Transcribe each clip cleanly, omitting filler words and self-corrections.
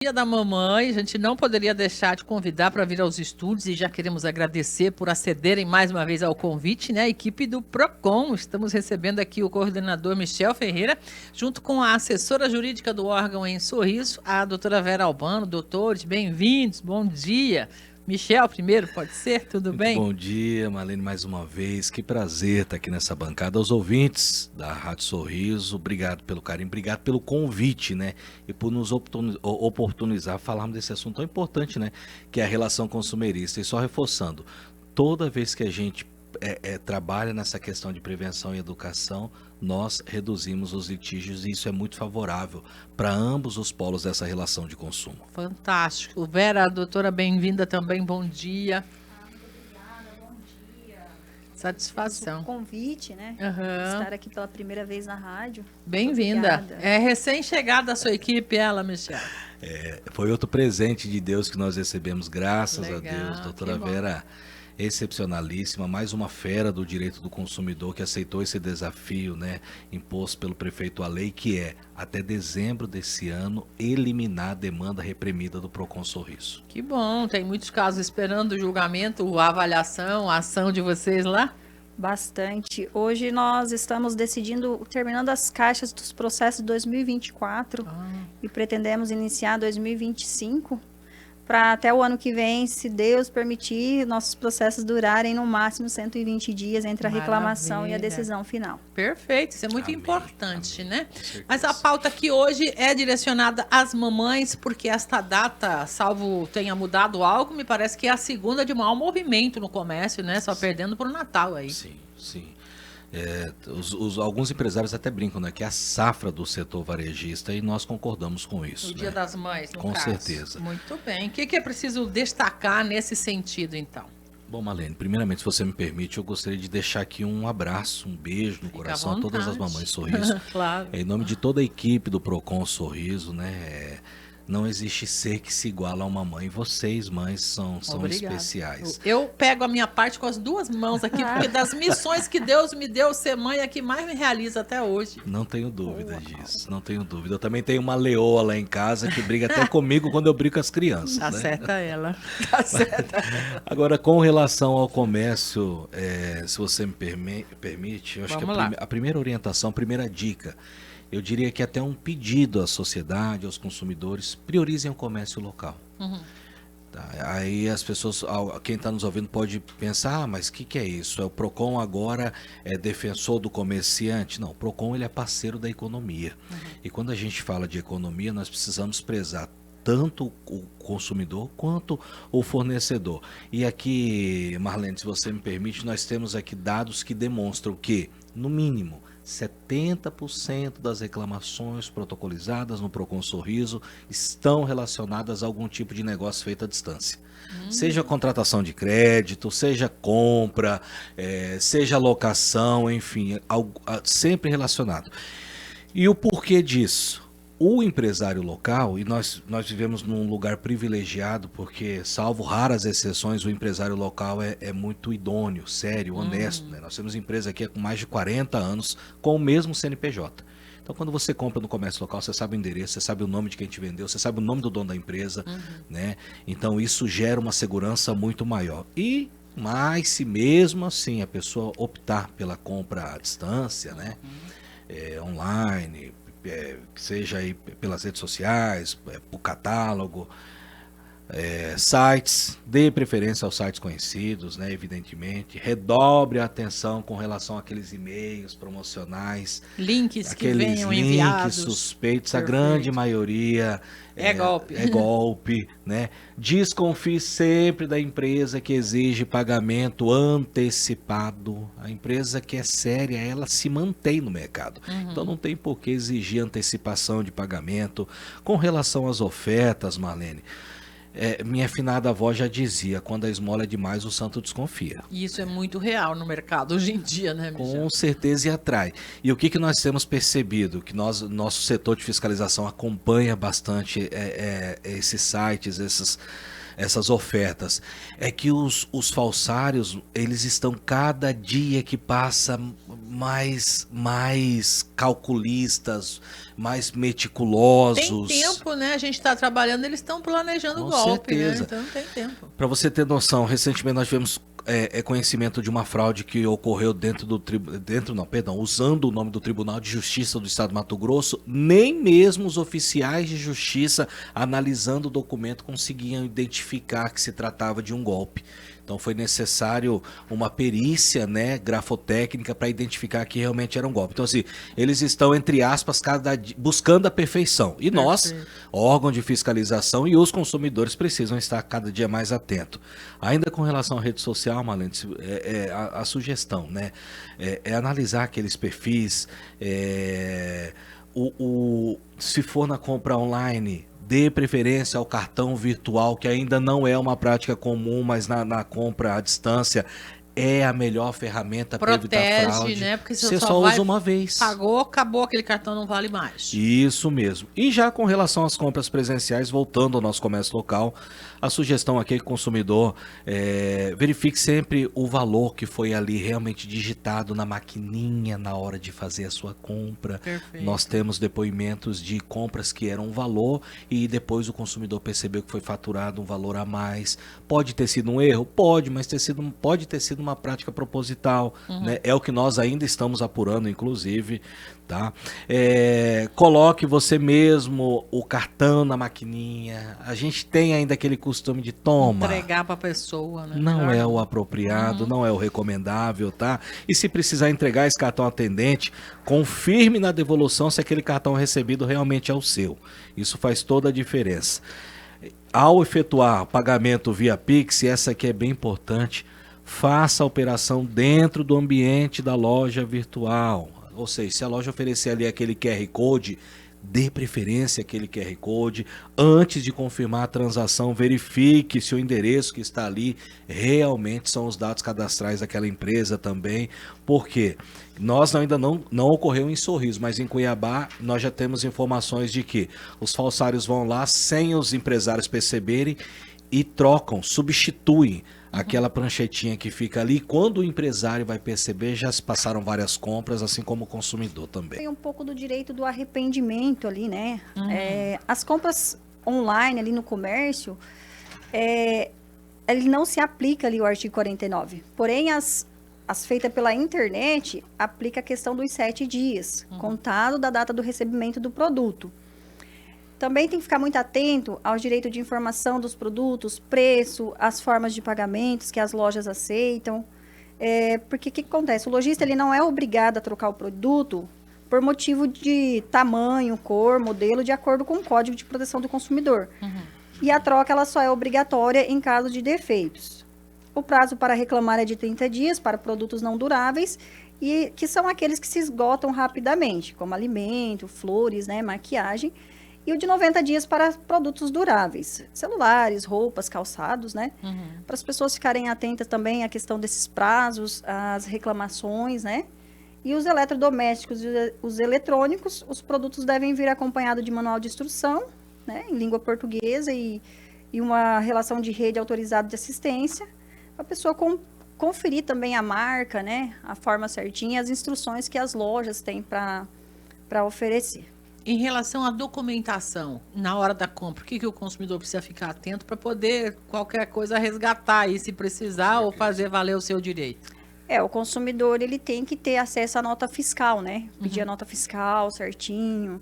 Dia da mamãe, a gente não poderia deixar de convidar para vir aos estúdios e já queremos agradecer por acederem mais uma vez ao convite, né? A equipe do Procon, estamos recebendo aqui o coordenador Michel Ferreira, junto com a assessora jurídica do órgão em Sorriso, a doutora Vera Albano. Doutores, bem-vindos, bom dia. Michel, primeiro, pode ser? Tudo bem? Bom dia, Marlene, mais uma vez. Que prazer estar aqui nessa bancada. Aos ouvintes da Rádio Sorriso, obrigado pelo carinho, obrigado pelo convite, né? E por nos oportunizar falarmos desse assunto tão importante, né? Que é a relação consumerista. E só reforçando, toda vez que a gente trabalha nessa questão de prevenção e educação, nós reduzimos os litígios e isso é muito favorável para ambos os polos dessa relação de consumo. Fantástico. Vera, doutora, bem-vinda também, bom dia. Obrigada, bom dia. Satisfação. O convite, né? Uhum. Estar aqui pela primeira vez na rádio. Bem-vinda. É recém-chegada a sua equipe, ela, Michel. Foi outro presente de Deus que nós recebemos, graças Legal, a Deus. Doutora que bom. Vera, excepcionalíssima, mais uma fera do direito do consumidor que aceitou esse desafio, né, imposto pelo prefeito à lei, que é, até dezembro desse ano, eliminar a demanda reprimida do Procon Sorriso. Que bom, tem muitos casos esperando o julgamento, a avaliação, a ação de vocês lá? Bastante. Hoje nós estamos terminando as caixas dos processos de 2024 e pretendemos iniciar 2025 para até o ano que vem, se Deus permitir, nossos processos durarem no máximo 120 dias entre a reclamação e a decisão final. Perfeito, isso é muito Amém, importante, amém, né? com certeza. Mas a pauta aqui hoje é direcionada às mamães, porque esta data, salvo tenha mudado algo, me parece que é a segunda de maior movimento no comércio, né? Só perdendo para o Natal aí. Sim, sim. Alguns empresários até brincam, né, que é a safra do setor varejista e nós concordamos com isso. O Dia né? das Mães, no Com caso. certeza. Muito bem. O que é preciso destacar nesse sentido, então? Bom, Marlene, primeiramente, se você me permite, eu gostaria de deixar aqui um abraço, um beijo no Fica coração à a todas as vontade. mamães Sorriso. Claro. Em nome de toda a equipe do Procon Sorriso, né? Não existe ser que se iguala a uma mãe. Vocês, mães, são Obrigada. especiais. Eu pego a minha parte com as duas mãos aqui, porque das missões que Deus me deu, ser mãe é a que mais me realiza até hoje. Não tenho dúvida disso, não tenho dúvida. Eu também tenho uma leoa lá em casa que briga até comigo quando eu brigo com as crianças. né? Acerta ela. Tá certa. Agora, com relação ao comércio, se você me permite, eu acho Vamos que lá. a primeira orientação, a primeira dica, eu diria que até um pedido à sociedade, aos consumidores, priorizem o comércio local. Uhum. Tá? Aí as pessoas, quem está nos ouvindo pode pensar, mas o que é isso? O Procon agora é defensor do comerciante? Não, o Procon ele é parceiro da economia. E quando a gente fala de economia, nós precisamos prezar tanto o consumidor quanto o fornecedor. E aqui, Marlene, se você me permite, nós temos aqui dados que demonstram que, no mínimo, 70% das reclamações protocolizadas no Procon Sorriso estão relacionadas a algum tipo de negócio feito à distância. Seja contratação de crédito, seja compra, seja locação, enfim, sempre relacionado. E o porquê disso? O empresário local, e nós vivemos num lugar privilegiado, porque, salvo raras exceções, o empresário local é muito idôneo, sério, honesto. Né? Nós temos empresa aqui com mais de 40 anos com o mesmo CNPJ. Então, quando você compra no comércio local, você sabe o endereço, você sabe o nome de quem te vendeu, você sabe o nome do dono da empresa. Né? Então, isso gera uma segurança muito maior. Mas se mesmo assim a pessoa optar pela compra à distância, né? Online, seja aí pelas redes sociais, por catálogo, sites, dê preferência aos sites conhecidos, né, evidentemente, redobre a atenção com relação àqueles e-mails promocionais, Links que aqueles venham links enviados. suspeitos, a Perfeito. grande maioria golpe. é golpe, né? Desconfie sempre da empresa que exige pagamento antecipado. A empresa que é séria, ela se mantém no mercado. Então não tem por que exigir antecipação de pagamento. Com relação às ofertas, Marlene, minha afinada avó já dizia, quando a esmola é demais, o santo desconfia. E isso é muito real no mercado hoje em dia, né, Michel? Com certeza e atrai. E o que nós temos percebido? Que nosso setor de fiscalização acompanha bastante esses sites, essas ofertas, é que os falsários, eles estão cada dia que passa mais calculistas, mais Tem meticulosos. tempo, né? A gente está trabalhando, eles estão planejando o Com golpe, né? certeza. Então tem tempo. Para você ter noção, recentemente nós tivemos conhecimento de uma fraude que ocorreu usando o nome do Tribunal de Justiça do Estado do Mato Grosso. Nem mesmo os oficiais de justiça, analisando o documento, conseguiam identificar que se tratava de um golpe. Então foi necessário uma perícia, né, grafotécnica, para identificar que realmente era um golpe. Então, assim, eles estão, entre aspas, buscando a perfeição. E nós, órgão de fiscalização, e os consumidores precisam estar cada dia mais atentos. Ainda com relação à rede social, Marlene, a sugestão, né, é analisar aqueles perfis, se for na compra online, dê preferência ao cartão virtual, que ainda não é uma prática comum, mas na compra à distância é a melhor ferramenta para evitar fraude. Né? Porque você só usa uma vez. Pagou, acabou, aquele cartão não vale mais. Isso mesmo. E já com relação às compras presenciais, voltando ao nosso comércio local, a sugestão aqui é que o consumidor verifique sempre o valor que foi ali realmente digitado na maquininha na hora de fazer a sua compra. Perfeito. Nós temos depoimentos de compras que eram um valor e depois o consumidor percebeu que foi faturado um valor a mais. Pode ter sido um erro? Pode, mas pode ter sido uma prática proposital. Né? É o que nós ainda estamos apurando, inclusive. Tá? Coloque você mesmo o cartão na maquininha. A gente tem ainda aquele costume de entregar para a pessoa, né? Não é o apropriado, não é o recomendável, tá? E se precisar entregar esse cartão atendente, confirme na devolução se aquele cartão recebido realmente é o seu. Isso faz toda a diferença. Ao efetuar pagamento via Pix, essa aqui é bem importante, faça a operação dentro do ambiente da loja virtual. Ou seja, se a loja oferecer ali aquele QR Code, dê preferência àquele QR Code. Antes de confirmar a transação, verifique se o endereço que está ali realmente são os dados cadastrais daquela empresa também. Porque nós ainda não ocorreu em Sorriso, mas em Cuiabá nós já temos informações de que os falsários vão lá sem os empresários perceberem e trocam, substituem aquela pranchetinha que fica ali. Quando o empresário vai perceber, já se passaram várias compras, assim como o consumidor também. Tem um pouco do direito do arrependimento ali, né? As compras online ali no comércio, ele não se aplica ali o artigo 49. Porém, as feitas pela internet, aplica a questão dos 7 dias, contado da data do recebimento do produto. Também tem que ficar muito atento ao direito de informação dos produtos, preço, as formas de pagamentos que as lojas aceitam. Porque o que acontece? O lojista ele não é obrigado a trocar o produto por motivo de tamanho, cor, modelo, de acordo com o Código de Proteção do Consumidor. E a troca ela só é obrigatória em caso de defeitos. O prazo para reclamar é de 30 dias para produtos não duráveis, e que são aqueles que se esgotam rapidamente, como alimento, flores, né, maquiagem. E o de 90 dias para produtos duráveis, celulares, roupas, calçados, né? Para as pessoas ficarem atentas também à questão desses prazos, às reclamações, né? E os eletrodomésticos e os eletrônicos, os produtos devem vir acompanhados de manual de instrução, né? Em língua portuguesa e uma relação de rede autorizada de assistência. A pessoa conferir também a marca, né? A forma certinha, as instruções que as lojas têm para oferecer. Em relação à documentação, na hora da compra, o que o consumidor precisa ficar atento para poder, qualquer coisa, resgatar aí, se precisar, ou fazer valer o seu direito? O consumidor, ele tem que ter acesso à nota fiscal, né? Pedir a nota fiscal certinho,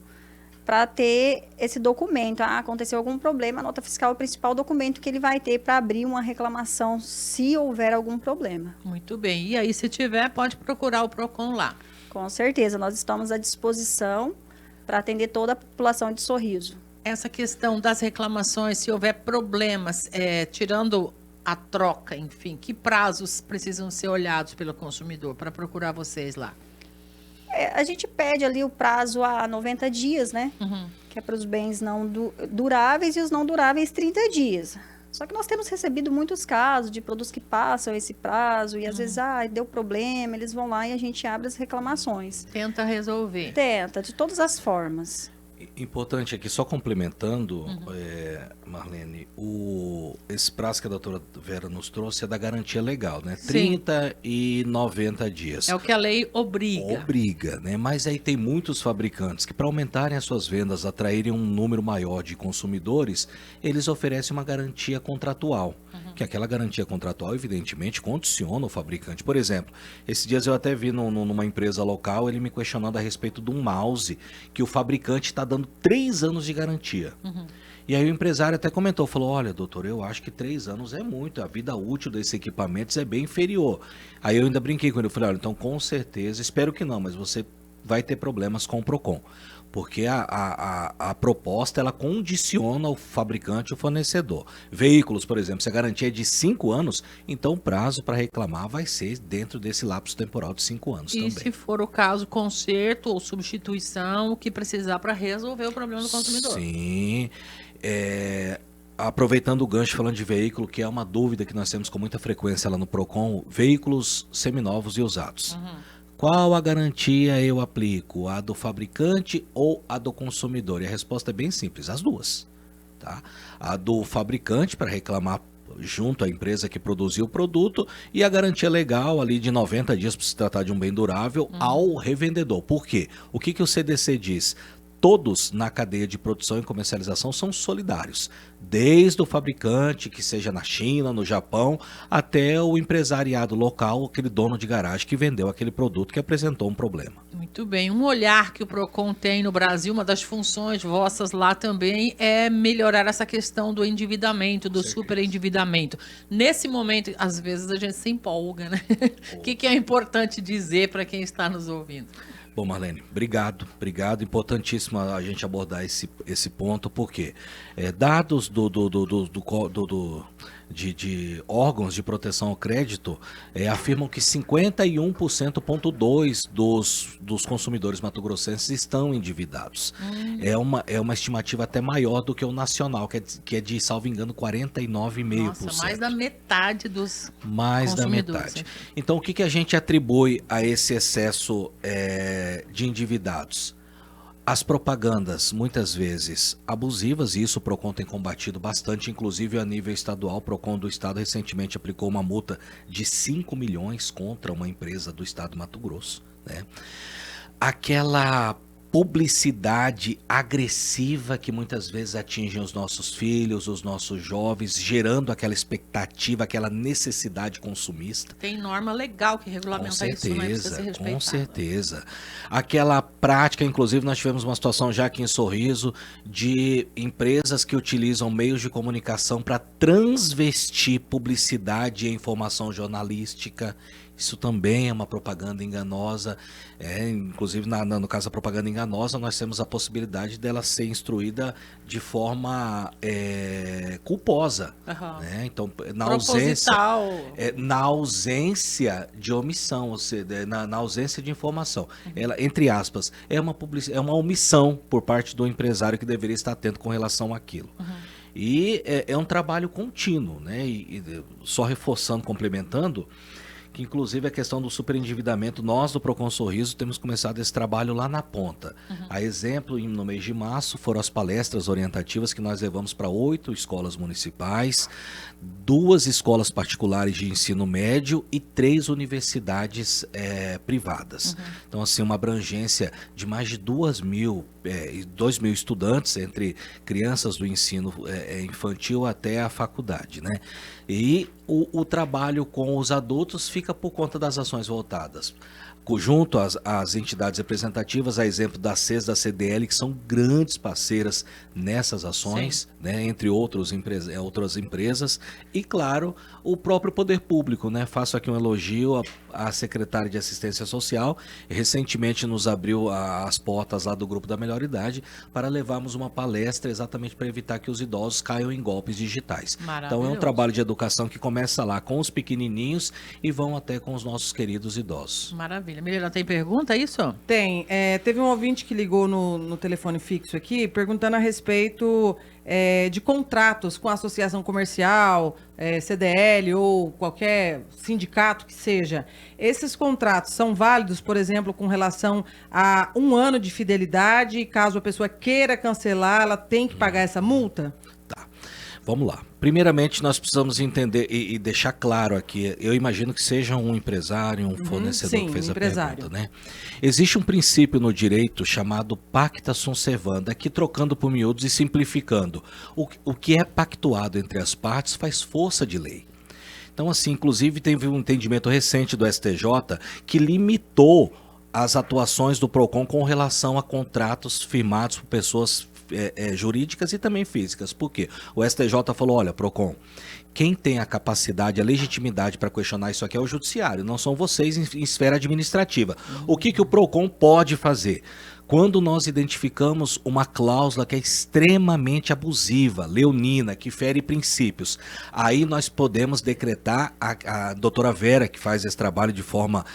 para ter esse documento. Aconteceu algum problema, a nota fiscal é o principal documento que ele vai ter para abrir uma reclamação, se houver algum problema. Muito bem. E aí, se tiver, pode procurar o PROCON lá. Com certeza, nós estamos à disposição para atender toda a população de Sorriso. Essa questão das reclamações, se houver problemas, tirando a troca, enfim, que prazos precisam ser olhados pelo consumidor para procurar vocês lá? A gente pede ali o prazo a 90 dias, né? Que é para os bens não duráveis e os não duráveis 30 dias. Só que nós temos recebido muitos casos de produtos que passam esse prazo e às vezes, deu problema, eles vão lá e a gente abre as reclamações. Tenta resolver. Tenta, de todas as formas. Importante aqui, só complementando, Marlene, esse prazo que a doutora Vera nos trouxe é da garantia legal, né? Sim. 30 e 90 dias. É o que a lei obriga. Obriga, né? Mas aí tem muitos fabricantes que, para aumentarem as suas vendas, atraírem um número maior de consumidores, eles oferecem uma garantia contratual. Que aquela garantia contratual, evidentemente, condiciona o fabricante. Por exemplo, esses dias eu até vi numa empresa local, ele me questionando a respeito de um mouse que o fabricante está dando 3 anos de garantia. E aí o empresário até comentou, falou, olha, doutor, eu acho que 3 anos é muito, a vida útil desses equipamentos é bem inferior. Aí eu ainda brinquei com ele, eu falei, olha, então com certeza, espero que não, mas você vai ter problemas com o PROCON. Porque a proposta, ela condiciona o fabricante e o fornecedor. Veículos, por exemplo, se a garantia é de 5 anos, então o prazo para reclamar vai ser dentro desse lapso temporal de 5 anos E também. se for o caso, conserto ou substituição, o que precisar para resolver o problema do consumidor. Sim. Aproveitando o gancho, falando de veículo, que é uma dúvida que nós temos com muita frequência lá no PROCON, veículos seminovos e usados. Qual a garantia eu aplico? A do fabricante ou a do consumidor? E a resposta é bem simples, as duas. Tá? A do fabricante para reclamar junto à empresa que produziu o produto e a garantia legal ali de 90 dias para se tratar de um bem durável ao revendedor. Por quê? O que o CDC diz? Todos na cadeia de produção e comercialização são solidários, desde o fabricante, que seja na China, no Japão, até o empresariado local, aquele dono de garagem que vendeu aquele produto que apresentou um problema. Muito bem. Um olhar que o PROCON tem no Brasil, uma das funções vossas lá também é melhorar essa questão do endividamento, do superendividamento. Nesse momento, às vezes a gente se empolga, né? O que é importante dizer para quem está nos ouvindo? Bom, Marlene, obrigado. Importantíssimo a gente abordar esse ponto, porque dados de órgãos de proteção ao crédito afirmam que 51,2% dos consumidores mato-grossenses estão endividados. É uma estimativa até maior do que o nacional, que é de, salvo engano, 49,5%. Nossa, mais da metade dos mais da metade. Então, o que a gente atribui a esse excesso de endividados? As propagandas, muitas vezes abusivas, e isso o PROCON tem combatido bastante, inclusive a nível estadual. O PROCON do estado recentemente aplicou uma multa de 5 milhões contra uma empresa do estado do Mato Grosso, né? Aquela publicidade agressiva que muitas vezes atinge os nossos filhos, os nossos jovens, gerando aquela expectativa, aquela necessidade consumista. Tem norma legal que regulamenta isso, né? Precisa ser respeitada. Com certeza. Aquela prática, inclusive nós tivemos uma situação já aqui em Sorriso, de empresas que utilizam meios de comunicação para transvestir publicidade e informação jornalística. Isso também é uma propaganda enganosa. Inclusive, no caso da propaganda enganosa, nós temos a possibilidade dela ser instruída de forma culposa. Né? Então, na ausência de omissão, ou seja, na ausência de informação. Ela, entre aspas, é uma omissão por parte do empresário que deveria estar atento com relação àquilo. E é um trabalho contínuo, né? E só reforçando, complementando, que inclusive a questão do superendividamento, nós do PROCON Sorriso temos começado esse trabalho lá na ponta. A exemplo, no mês de março, foram as palestras orientativas que nós levamos para 8 escolas municipais, 2 escolas particulares de ensino médio e 3 universidades privadas. Então, assim, uma abrangência de mais de 2 mil estudantes, entre crianças do ensino infantil até a faculdade, né? E o trabalho com os adultos fica por conta das ações voltadas junto às entidades representativas, a exemplo da CES, da CDL, que são grandes parceiras nessas ações, né, entre outras empresas, e, claro, o próprio poder público, né? Faço aqui um elogio à secretária de Assistência Social, recentemente nos abriu as portas lá do Grupo da Melhor Idade para levarmos uma palestra exatamente para evitar que os idosos caiam em golpes digitais. Então é um trabalho de educação que começa lá com os pequenininhos e vão até com os nossos queridos idosos. Maravilha. Melhor, tem pergunta, é isso? Tem. Teve um ouvinte que ligou no telefone fixo aqui, perguntando a respeito de contratos com a associação comercial, CDL ou qualquer sindicato que seja. Esses contratos são válidos, por exemplo, com relação a 1 ano de fidelidade, e caso a pessoa queira cancelar, ela tem que pagar essa multa? Tá. Vamos lá. Primeiramente, nós precisamos entender e deixar claro aqui, eu imagino que seja um empresário, um fornecedor que fez a pergunta, né? Existe um princípio no direito chamado pacta sunt servanda, aqui trocando por miúdos e simplificando. O que é pactuado entre as partes faz força de lei. Então, assim, inclusive teve um entendimento recente do STJ que limitou as atuações do PROCON com relação a contratos firmados por pessoas jurídicas e também físicas. Por quê? O STJ falou, olha, PROCON, quem tem a capacidade, a legitimidade para questionar isso aqui é o judiciário, não são vocês em esfera administrativa. O que o PROCON pode fazer? Quando nós identificamos uma cláusula que é extremamente abusiva, leonina, que fere princípios, aí nós podemos decretar, a doutora Vera, que faz esse trabalho de forma,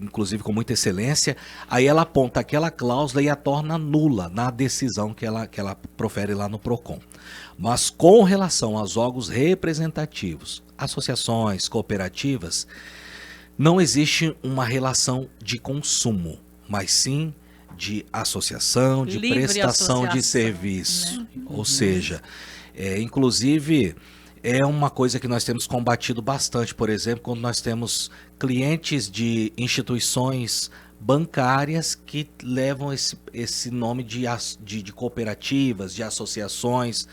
inclusive com muita excelência, aí ela aponta aquela cláusula e a torna nula na decisão que ela profere lá no PROCON. Mas com relação aos órgãos representativos, associações, cooperativas, não existe uma relação de consumo, mas sim de associação, de Livre prestação de serviço. Né? Ou seja, inclusive é uma coisa que nós temos combatido bastante, por exemplo, quando nós temos clientes de instituições bancárias que levam esse nome de cooperativas, de associações,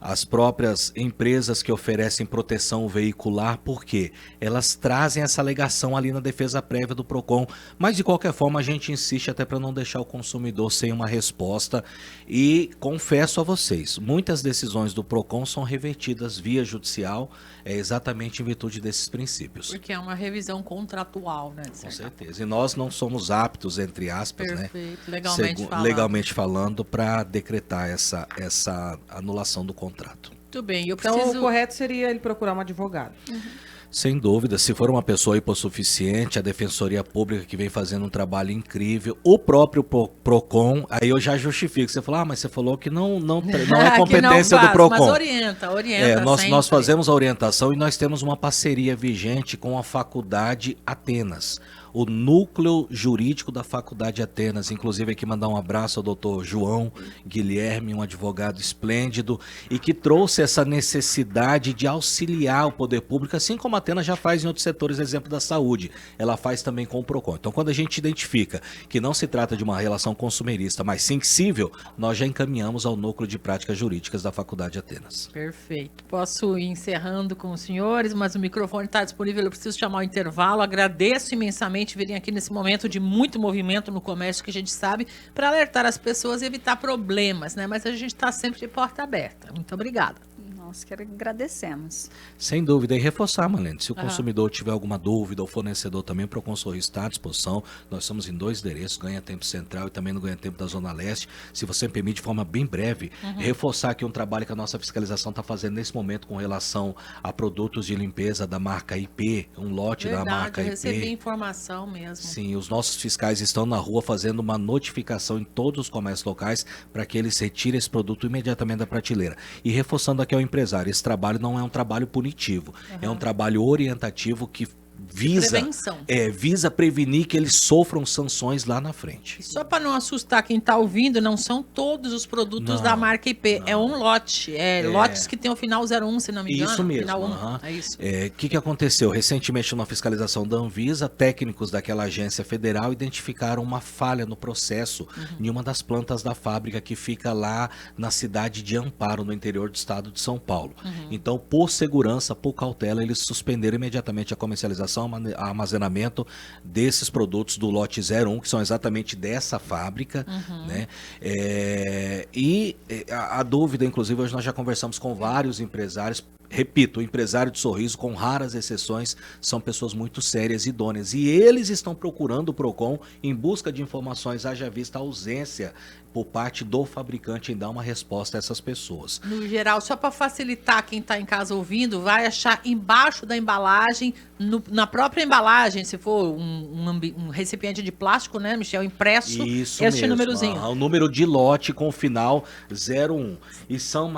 as próprias empresas que oferecem proteção veicular, porque elas trazem essa alegação ali na defesa prévia do PROCON, mas de qualquer forma a gente insiste até para não deixar o consumidor sem uma resposta e confesso a vocês, muitas decisões do PROCON são revertidas via judicial, exatamente em virtude desses princípios. Porque é uma revisão contratual, né? Com certeza, e nós não somos aptos, entre aspas, perfeito, né? Legalmente falando, para decretar essa anulação do contrato. Muito bem, Então o correto seria ele procurar um advogado. Sem dúvida, se for uma pessoa hipossuficiente, a Defensoria Pública que vem fazendo um trabalho incrível, o próprio PROCON, aí eu já justifico, você falou, mas você falou que não é competência do PROCON. Mas orienta nós fazemos a orientação e nós temos uma parceria vigente com a Faculdade Atenas, o núcleo jurídico da Faculdade Atenas, inclusive aqui mandar um abraço ao doutor João Guilherme, um advogado esplêndido, e que trouxe essa necessidade de auxiliar o poder público, assim como a Atenas já faz em outros setores, exemplo da saúde, ela faz também com o PROCON. Então, quando a gente identifica que não se trata de uma relação consumerista, mas sim cível, nós já encaminhamos ao núcleo de práticas jurídicas da Faculdade Atenas. Perfeito. Posso ir encerrando com os senhores, mas o microfone está disponível, eu preciso chamar o intervalo, agradeço imensamente virem aqui nesse momento de muito movimento no comércio, que a gente sabe, para alertar as pessoas e evitar problemas, né? Mas a gente está sempre de porta aberta. Muito obrigada. Nós que agradecemos. Sem dúvida, e reforçar, Marlene, se o consumidor tiver alguma dúvida, o fornecedor também, o PROCON Sorriso está à disposição. Nós estamos em 2 endereços, Ganha Tempo Central e também no Ganha Tempo da Zona Leste. Se você me permite, de forma bem breve, reforçar aqui um trabalho que a nossa fiscalização está fazendo nesse momento com relação a produtos de limpeza da marca IP, um lote da marca IP. Recebi informação mesmo. Sim, os nossos fiscais estão na rua fazendo uma notificação em todos os comércios locais para que eles retirem esse produto imediatamente da prateleira. E reforçando aqui ao empresário, esse trabalho não é um trabalho punitivo, é um trabalho orientativo que visa prevenir que eles sofram sanções lá na frente. E só para não assustar quem está ouvindo, não são todos os produtos da marca IP, é um lote, lotes que tem o final 01, se não me engano. Isso mesmo. Final 1, é isso. O que aconteceu? Recentemente, numa fiscalização da Anvisa, técnicos daquela agência federal identificaram uma falha no processo em uma das plantas da fábrica que fica lá na cidade de Amparo, no interior do estado de São Paulo. Então, por segurança, por cautela, eles suspenderam imediatamente a comercialização, armazenamento desses produtos do lote 01, que são exatamente dessa fábrica, né? A dúvida, inclusive, hoje nós já conversamos com vários empresários. Repito, o empresário de sorriso, com raras exceções, são pessoas muito sérias e idôneas. E eles estão procurando o PROCON em busca de informações, haja vista a ausência por parte do fabricante em dar uma resposta a essas pessoas. No geral, só para facilitar quem está em casa ouvindo, vai achar embaixo da embalagem, na própria embalagem, se for um recipiente de plástico, né, Michel, impresso, isso esse mesmo, númerozinho. O número de lote com o final 01. E são,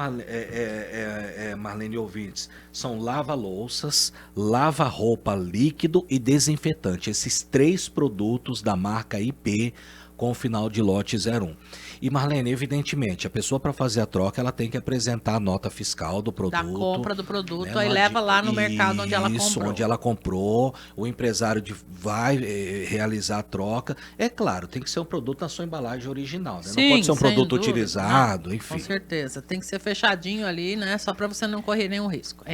Marlene ouvintes, são lava-louças, lava-roupa líquido e desinfetante. Esses 3 produtos da marca IP, com o final de lote 01. E Marlene, evidentemente, a pessoa para fazer a troca, ela tem que apresentar a nota fiscal do produto. Da compra do produto, né? aí leva lá no mercado onde ela comprou. Isso, onde ela comprou, o empresário vai realizar a troca. É claro, tem que ser um produto na sua embalagem original, né? Sim, não pode ser um sem produto dúvida, utilizado, né? enfim. Com certeza, tem que ser fechadinho ali, né? Só para você não correr nenhum risco.